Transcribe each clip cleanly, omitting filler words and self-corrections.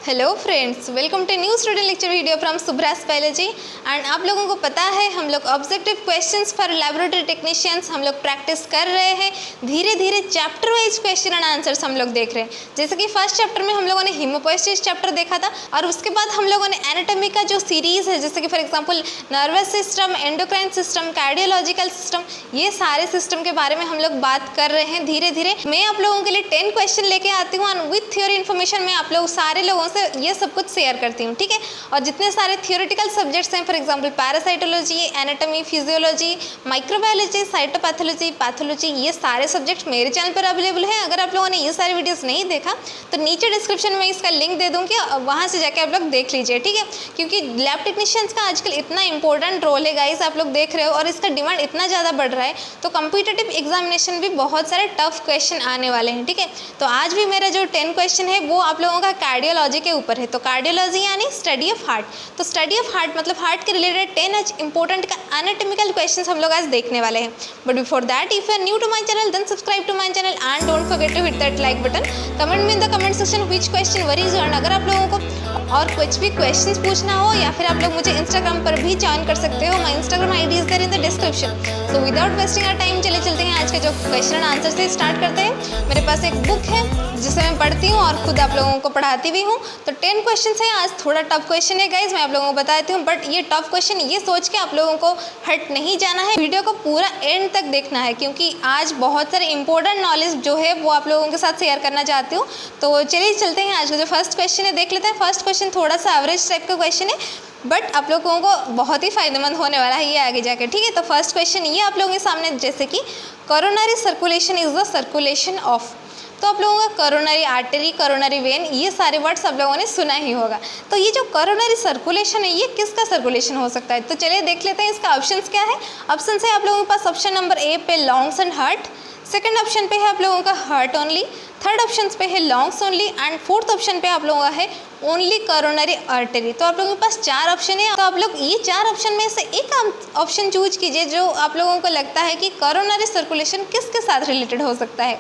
Hello friends, welcome to new student lecture video from सुब्रास biology. And आप लोगों को पता है हम लोग objective questions for laboratory technicians हम लोग प्रैक्टिस कर रहे हैं। धीरे धीरे chapter wise question and answers हम लोग देख रहे हैं। जैसे कि फर्स्ट चैप्टर में हम लोगों ने हीमोपोएसिस चैप्टर देखा था और उसके बाद हम लोगों ने एनाटॉमी का जो सीरीज़ है, जैसे कि for example nervous system, endocrine system, cardiological system, ये सारे सिस्टम के बारे में हम लोग बात कर रहे हैं। धीरे धीरे मैं आप लोगों के लिए 10 क्वेश्चन लेके आती हूँ और विथ थ्योरी इन्फॉर्मेशन में आप लोग सारे लोगों से ये सब कुछ शेयर करती हूँ, ठीक है। और जितने सारे थियोरेटिकल सब्जेक्ट्स हैं, for example parasitology, anatomy, physiology, microbiology, cytopathology, pathology, ये सारे सब्जेक्ट्स मेरे चैनल पर अवेलेबल हैं। अगर आप लोगों ने ये सारे वीडियोस नहीं देखा तो नीचे डिस्क्रिप्शन में इसका लिंक दे दूँगी, वहाँ से जाके आप लोग देख लीजिए, ठीक है। क्योंकि लैब टेक्नीशियंस का आजकल इतना इंपॉर्टेंट रोल है गाइस, आप लोग देख रहे हो, और इसका डिमांड इतना ज़्यादा बढ़ रहा है तो कॉम्पिटिटिव एग्जामिनेशन भी बहुत सारे टफ क्वेश्चन आने वाले हैं, ठीक है। तो आज भी मेरा जो 10 क्वेश्चन है वो आप लोगों का कार्डियोलॉजी के ऊपर है। तो कार्डियोलॉजी यानी स्टडी ऑफ हार्ट, तो स्टडी ऑफ हार्ट मतलब हार्ट के रिलेटेड 10 इंपॉर्टेंट का एनाटॉमिकल क्वेश्चंस हम लोग आज देखने वाले हैं। But before that, if you are new to my channel then subscribe to my channel and don't forget to hit that like button. Comment में in the comment section which question worries your. अगर आप लोगों को और कुछ भी questions पूछना हो या फिर आप लोग मुझे इंस्टाग्राम पर भी ज्वाइन कर सकते हो। My Instagram ID is there in the description. So without wasting our time चलते हैं आज के जो क्वेश्चन एंड आंसर से स्टार्ट करते हैं। मेरे पास एक बुक है जिसे मैं पढ़ती हूँ और खुद आप लोगों को पढ़ाती भी हूँ। तो 10 क्वेश्चन है, आज थोड़ा टफ क्वेश्चन है गाइज, मैं आप लोगों को बताती हूँ। बट ये टफ क्वेश्चन ये सोच के आप लोगों को हट नहीं जाना है, वीडियो को पूरा एंड तक देखना है, क्योंकि आज बहुत सारे इंपॉर्टेंट नॉलेज जो है वो आप लोगों के साथ शेयर करना चाहती हूँ। तो चलिए चलते हैं, आज का जो फर्स्ट क्वेश्चन है देख लेते हैं। फर्स्ट क्वेश्चन थोड़ा सा एवरेज टाइप का क्वेश्चन है बट आप लोगों को बहुत ही फायदेमंद होने वाला है ये आगे जाके, ठीक है। तो फर्स्ट क्वेश्चन ये आप लोगों के सामने, जैसे कि coronary circulation is the circulation of. तो आप लोगों का कोरोनरी आर्टरी, कोरोनरी वेन, ये सारे वर्ड्स आप लोगों ने सुना ही होगा। तो ये जो कोरोनरी सर्कुलेशन है ये किसका सर्कुलेशन हो सकता है? तो चलिए देख लेते हैं इसका ऑप्शंस क्या है। ऑप्शन है आप लोगों के पास ऑप्शन नंबर ए पे longs and heart, second option पे है आप लोगों का हार्ट ओनली, थर्ड ऑप्शन पे है longs only and fourth option पे आप लोगों का है ओनली कोरोनरी आर्टरी। तो आप लोगों के पास 4 ऑप्शन है। तो आप लोग ये 4 ऑप्शन में से एक ऑप्शन चूज कीजिए जो आप लोगों को लगता है कि कोरोनरी सर्कुलेशन किसके साथ रिलेटेड हो सकता है।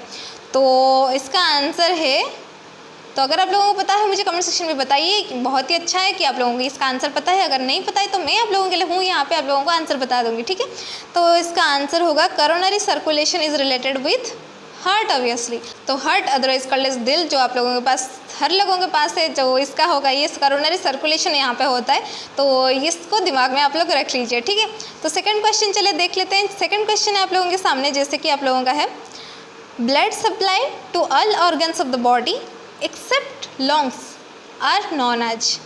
तो इसका आंसर है, तो अगर आप लोगों को पता है मुझे कमेंट सेक्शन में बताइए। बहुत ही अच्छा है कि आप लोगों को इसका आंसर पता है। अगर नहीं पता है तो मैं आप लोगों के लिए हूँ यहाँ पे, आप लोगों को आंसर बता दूंगी, ठीक है। तो इसका आंसर होगा coronary circulation is related with heart obviously. तो हार्ट अदरवाइज कॉल्ड एज दिल, जो आप लोगों के पास, हर लोगों के पास है, जो इसका होगा ये कोरोनरी सर्कुलेशन यहाँ पे होता है। तो इसको दिमाग में आप लोग रख लीजिए, ठीक है। तो सेकंड क्वेश्चन चले देख लेते हैं। सेकंड क्वेश्चन है आप लोगों के सामने, जैसे कि आप लोगों का है blood supply to all organs of the body except lungs are known as.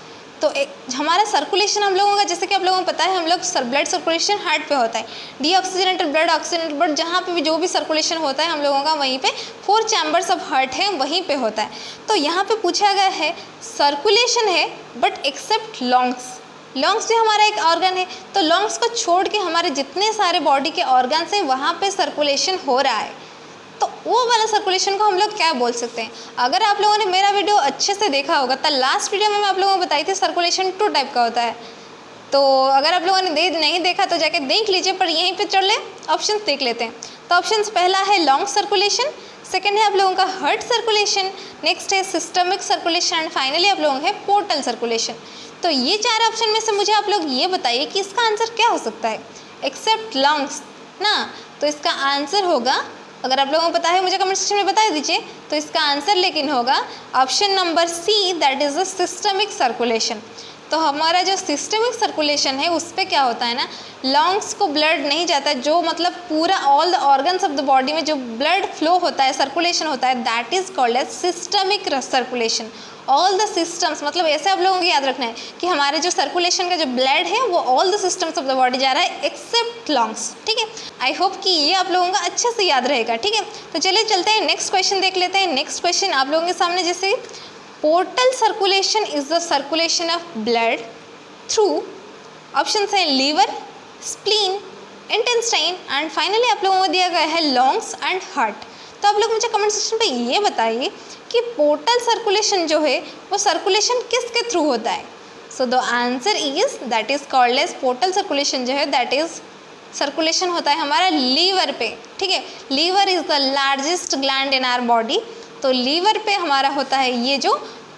तो हमारा सर्कुलेशन हम लोगों का, जैसे कि आप लोगों को पता है, हम लोग ब्लड सर्कुलेशन हार्ट पे होता है। डीऑक्सीजनेटेड ब्लड, ऑक्सीजनेटेड ब्लड, जहाँ पे भी जो भी सर्कुलेशन होता है हम लोगों का वहीं पे 4 चैम्बर्स ऑफ हार्ट है, वहीं पे होता है। तो यहाँ पे पूछा गया है सर्कुलेशन है बट एक्सेप्ट लंग्स। लंग्स जो हमारा एक ऑर्गन है, तो लंग्स को छोड़ के हमारे जितने सारे बॉडी के ऑर्गन्स हैं वहाँ पे सर्कुलेशन हो रहा है। तो वो वाला सर्कुलेशन को हम लोग क्या बोल सकते हैं? अगर आप लोगों ने मेरा वीडियो अच्छे से देखा होगा तो लास्ट वीडियो में मैं आप लोगों को बताई थी सर्कुलेशन 2 टाइप का होता है। तो अगर आप लोगों ने नहीं देखा तो जाके देख लीजिए, पर यहीं पे चल ले ऑप्शन देख लेते हैं। तो ऑप्शन पहला है लॉन्ग सर्कुलेशन, सेकेंड है आप लोगों का हार्ट सर्कुलेशन, नेक्स्ट है सिस्टमिक सर्कुलेशन एंड फाइनली आप लोगों का है पोर्टल सर्कुलेशन। तो ये 4 ऑप्शन में से मुझे आप लोग ये बताइए कि इसका आंसर क्या हो सकता है एक्सेप्ट लंग्स ना। तो इसका आंसर होगा, अगर आप लोगों को पता है मुझे कमेंट सेक्शन में बता दीजिए। तो इसका आंसर लेकिन होगा option number C, that is the systemic circulation. तो हमारा जो सिस्टमिक सर्कुलेशन है उस पर क्या होता है ना, लंग्स को ब्लड नहीं जाता है, जो मतलब पूरा all the organs of the body में जो ब्लड फ्लो होता है, सर्कुलेशन होता है, that is called as systemic circulation. All the systems, मतलब ऐसे आप लोगों को याद रखना है कि हमारे जो सर्कुलेशन का जो ब्लड है वो all the systems of the body जा रहा है एक्सेप्ट लंग्स, ठीक है। आई होप कि ये आप लोगों का अच्छे से याद रहेगा, ठीक है। तो चलिए चलते हैं नेक्स्ट क्वेश्चन देख लेते हैं। नेक्स्ट क्वेश्चन आप लोगों के सामने, जैसे portal circulation is the circulation of blood through option है liver, spleen, intestine and finally आप लोगों को दिया गया है लंग्स एंड हार्ट। तो आप लोग मुझे कमेंट सेक्शन पे ये बताइए कि पोर्टल सर्कुलेशन जो है वो सर्कुलेशन किसके थ्रू होता है। So the answer is, that is called as portal circulation जो है दैट इज सर्कुलेशन होता है हमारा लीवर पे, ठीक है। Liver is the largest gland in our body. तो लीवर पे हमारा होता है ये जो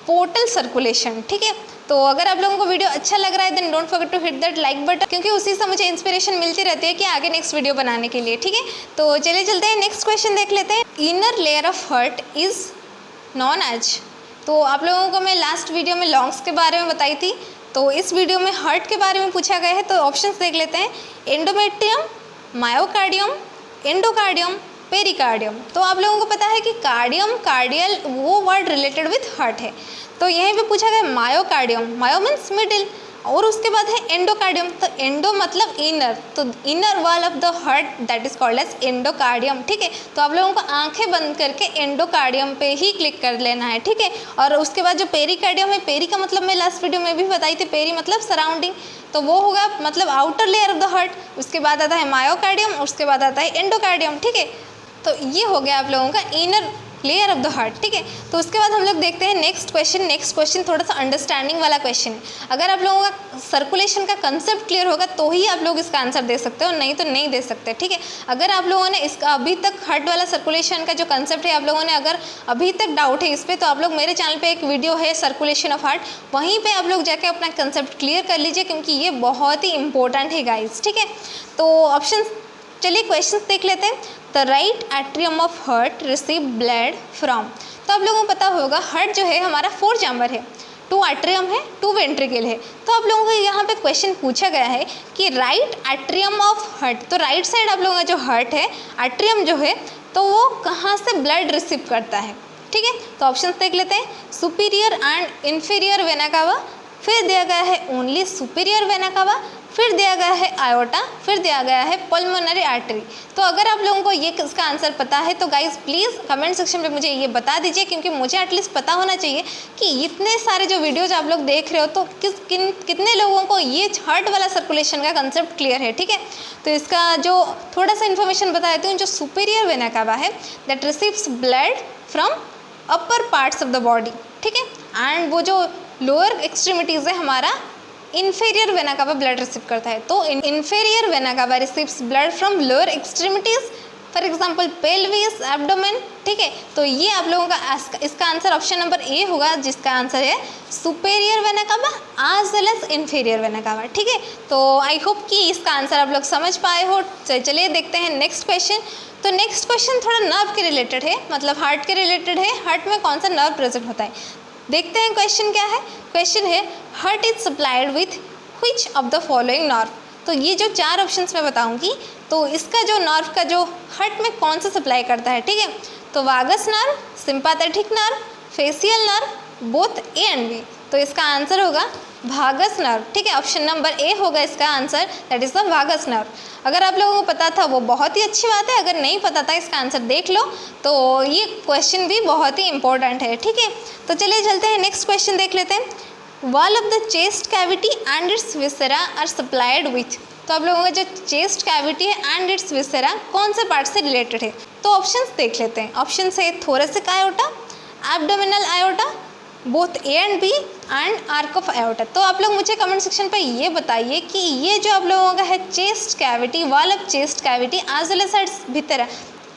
पोर्टल सर्कुलेशन। ठीक है, तो अगर आप लोगों को वीडियो अच्छा लग रहा है then don't forget to hit that like button, क्योंकि उसी से मुझे इंस्पिरेशन मिलती रहती है कि आगे नेक्स्ट वीडियो बनाने के लिए। ठीक है, तो चलिए चलते हैं, नेक्स्ट क्वेश्चन देख लेते हैं। Inner layer of heart is known as. तो आप लोगों को मैं लास्ट वीडियो में लॉन्ग्स के बारे में बताई थी, तो इस वीडियो में हार्ट के बारे में पूछा गया है। तो ऑप्शंस देख लेते हैं, एंडोमेट्रियम, मायोकार्डियम, एंडोकार्डियम, पेरिकार्डियम। तो आप लोगों को पता है कि कार्डियम, कार्डियल वो वर्ड रिलेटेड विथ हार्ट है, तो यहीं पे पूछा गया मायोकार्डियम, मायो मीन्स मिडिल, और उसके बाद है एंडोकार्डियम। तो एंडो मतलब इनर, तो inner wall of the heart that is called as endocardium. ठीक है, तो आप लोगों को आंखें बंद करके एंडोकार्डियम पे ही क्लिक कर लेना है। ठीक है, और उसके बाद जो पेरिकार्डियम है, पेरी का मतलब मैं लास्ट वीडियो में भी बताई थी, पेरी मतलब सराउंडिंग, तो वो होगा मतलब outer layer of the heart. उसके बाद आता है मायोकार्डियम, उसके बाद आता है एंडोकार्डियम। ठीक है, तो ये हो गया आप लोगों का inner layer of the heart. ठीक है, तो उसके बाद हम लोग देखते हैं नेक्स्ट क्वेश्चन। नेक्स्ट क्वेश्चन थोड़ा सा अंडरस्टैंडिंग वाला क्वेश्चन है। अगर आप लोगों का सर्कुलेशन का कंसेप्ट क्लियर होगा तो ही आप लोग इसका आंसर दे सकते हो, नहीं तो नहीं दे सकते। ठीक है, अगर आप लोगों ने इसका अभी तक हार्ट वाला सर्कुलेशन का जो कंसेप्ट है आप लोगों ने अगर अभी तक डाउट है इस पर, तो आप लोग मेरे चैनल पर एक वीडियो है सर्कुलेशन ऑफ हार्ट, वहीं पर आप लोग जाके अपना कंसेप्ट क्लियर कर लीजिए, क्योंकि ये बहुत ही इंपॉर्टेंट है गाइज। ठीक है, तो ऑप्शन चलिए क्वेश्चन देख लेते हैं। The right atrium of heart receive blood from. तो आप लोगों को पता होगा हार्ट जो है हमारा 4 चैम्बर है, 2 एट्रियम है, 2 वेंट्रिकल है। तो आप लोगों को यहाँ पे क्वेश्चन पूछा गया है कि राइट एट्रियम ऑफ हार्ट, तो राइट साइड आप लोगों का जो हार्ट है, एट्रियम जो है, तो वो कहाँ से ब्लड रिसीव करता है। ठीक है, तो ऑप्शन देख लेते हैं, superior and inferior vena cava, फिर दिया गया है ओनली सुपीरियर वेना कावा, फिर दिया गया है आयोटा, फिर दिया गया है पल्मोनरी आर्टरी। तो अगर आप लोगों को ये इसका आंसर पता है तो गाइज प्लीज़ कमेंट सेक्शन में मुझे ये बता दीजिए, क्योंकि मुझे एटलीस्ट पता होना चाहिए कि इतने सारे जो वीडियोज आप लोग देख रहे हो तो कितने लोगों को ये हार्ट वाला सर्कुलेशन का कंसेप्ट क्लियर है। ठीक है, तो इसका जो थोड़ा सा इन्फॉर्मेशन बता देती हूँ। जो सुपीरियर वेना कावा है that receives blood from upper parts of the body. ठीक है, एंड वो जो लोअर एक्सट्रीमिटीज़ है हमारा इन्फेरियर वेना कावा ब्लड रिसीव करता है। तो इन्फेरियर वेना कावा receives blood from lower extremities, for example pelvis, abdomen. ठीक है, तो ये आप लोगों का इसका आंसर ऑप्शन नंबर ए होगा, जिसका आंसर है superior vena cava as well as inferior vena cava. ठीक है, तो आई होप कि इसका आंसर आप लोग समझ पाए हो। चलिए देखते हैं नेक्स्ट क्वेश्चन। तो नेक्स्ट क्वेश्चन थोड़ा नर्व के रिलेटेड है, मतलब हार्ट के रिलेटेड है। हार्ट में कौन सा नर्व प्रेजेंट होता है, देखते हैं क्वेश्चन क्या है। क्वेश्चन है, heart is supplied with which of the following nerve. तो ये जो 4 ऑप्शंस मैं बताऊंगी, तो इसका जो नर्व का जो हार्ट में कौन सा सप्लाई करता है। ठीक है, तो vagus nerve, sympathetic nerve, facial nerve, both A and B. तो इसका आंसर होगा भागस नर्व। ठीक है, ऑप्शन नंबर ए होगा इसका answer, that is the vagus nerve. अगर आप लोगों को पता था वो बहुत ही अच्छी बात है, अगर नहीं पता था इसका आंसर देख लो, तो ये क्वेश्चन भी बहुत ही इंपॉर्टेंट है। ठीक है, तो चलिए चलते हैं नेक्स्ट क्वेश्चन देख लेते हैं। Wall of the chest cavity and its viscera are supplied with. तो आप लोगों का जो चेस्ट कैविटी है एंड इट्स विसेरा कौन से पार्ट से रिलेटेड है, तो ऑप्शंस देख लेते हैं। ऑप्शन है thoracic aorta, abdominal aorta, both A and B and arch of aorta. तो आप लोग मुझे कमेंट सेक्शन पर ये बताइए कि ये जो आप लोगों का है chest cavity, wall of chest cavity as well as its भितरा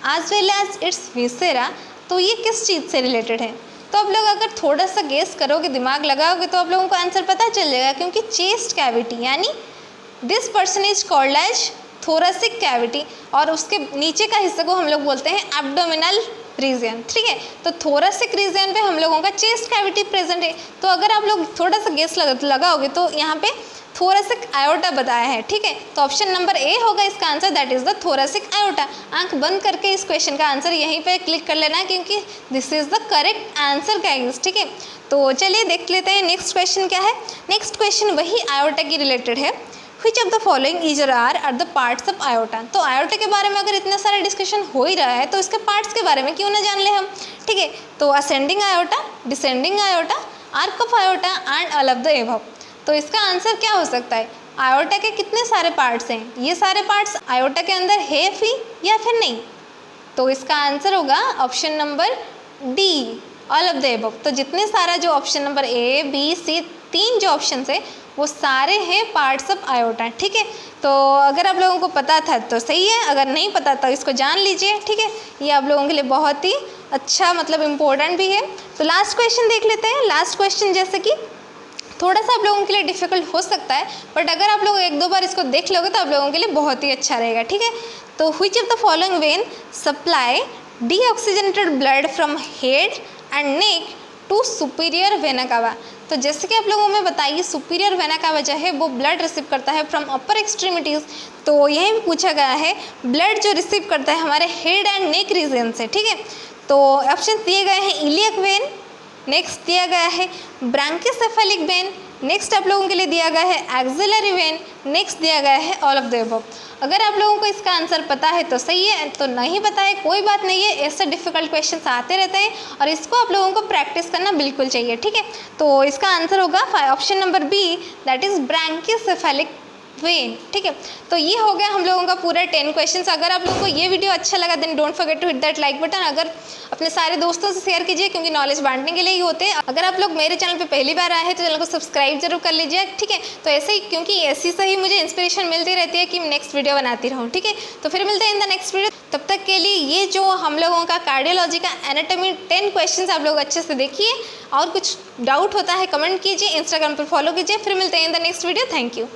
as well as its viscera, तो ये किस चीज़ से रिलेटेड है। तो आप लोग अगर थोड़ा सा गेस करोगे, दिमाग लगाओगे, तो आप लोगों को आंसर पता चल जाएगा, क्योंकि चेस्ट कैविटी यानी this person is called as thoracic cavity, और उसके नीचे का हिस्से को हम लोग बोलते हैं एब्डोमिनल रीजन। ठीक है, तो थोरेसिक रीजन पे हम लोगों का चेस्ट कैविटी प्रेजेंट है। तो अगर आप लोग थोड़ा सा गेस लगाओगे तो यहाँ पे थोरेसिक आयोटा बताया है। ठीक है, तो ऑप्शन नंबर ए होगा इसका answer, that is the thoracic iota. आंख बंद करके इस क्वेश्चन का आंसर यहीं पे क्लिक कर लेना है, क्योंकि this is the correct answer guys. ठीक है, तो चलिए देख लेते हैं नेक्स्ट क्वेश्चन क्या है। नेक्स्ट क्वेश्चन वही आयोटा की रिलेटेड है। Which of the following is or are the parts of aorta। तो aorta के बारे में अगर इतना सारा डिस्कशन हो ही रहा है तो इसके पार्ट्स के बारे में क्यों ना जान ले हम। ठीक है, तो ascending iota, descending iota, arc of iota and all of the above. तो इसका आंसर क्या हो सकता है, आयोटा के कितने सारे पार्ट्स हैं, ये सारे पार्ट्स आयोटा के अंदर है भी या फिर नहीं। तो इसका आंसर होगा option number D, all of the above. तो जितने सारा जो option number A B C 3 जो ऑप्शन है वो सारे हैं पार्ट्स ऑफ आयोटा। ठीक है, तो अगर आप लोगों को पता था तो सही है, अगर नहीं पता तो इसको जान लीजिए। ठीक है, ये आप लोगों के लिए बहुत ही अच्छा मतलब इम्पोर्टेंट भी है। तो लास्ट क्वेश्चन देख लेते हैं। लास्ट क्वेश्चन जैसे कि थोड़ा सा आप लोगों के लिए डिफिकल्ट हो सकता है, बट अगर आप लोग 1-2 बार इसको देख लोगे तो आप लोगों के लिए बहुत ही अच्छा रहेगा। ठीक है, तो which of the following vein supply deoxygenated blood from head and neck to superior vena cava. तो जैसे कि आप लोगों में बताइए सुपीरियर वेना कावा जो है वो ब्लड रिसीव करता है फ्रॉम अपर एक्सट्रीमिटीज़। तो यही भी पूछा गया है ब्लड जो रिसीव करता है हमारे हेड एंड नेक रीजन से। ठीक है, तो ऑप्शन दिए गए हैं इलियक वेन, नेक्स्ट दिया गया है ब्रांकियोसेफेलिक वेन, नेक्स्ट आप लोगों के लिए दिया गया है एक्सिलरी वेन, नेक्स्ट दिया गया है ऑल ऑफ द अबव। अगर आप लोगों को इसका आंसर पता है तो सही है, तो नहीं पता है कोई बात नहीं है, ऐसे डिफिकल्ट क्वेश्चंस आते रहते हैं और इसको आप लोगों को प्रैक्टिस करना बिल्कुल चाहिए। ठीक है, तो इसका आंसर होगा option number B, that is brachiocephalic vein. ठीक है, तो ये हो गया हम लोगों का पूरा 10 क्वेश्चंस। अगर आप लोगों को ये वीडियो अच्छा लगा then don't forget to hit that like button. अगर अपने सारे दोस्तों से शेयर कीजिए क्योंकि नॉलेज बांटने के लिए ही होते हैं। अगर आप लोग मेरे चैनल पे पहली बार आए हैं तो चैनल को सब्सक्राइब जरूर कर लीजिए। ठीक है, तो ऐसे ही क्योंकि ऐसी से ही मुझे इंस्पिरेशन मिलती रहती है कि नेक्स्ट वीडियो बनाती रहूँ। ठीक है, तो फिर मिलते हैं इन द नेक्स्ट वीडियो। तब तक के लिए ये जो हम लोगों का कार्डियोलॉजी का एनाटॉमी 10 क्वेश्चंस आप लोग अच्छे से देखिए, और कुछ डाउट होता है कमेंट कीजिए, इंस्टाग्राम पर फॉलो कीजिए। फिर मिलते हैं in the next video. Thank you.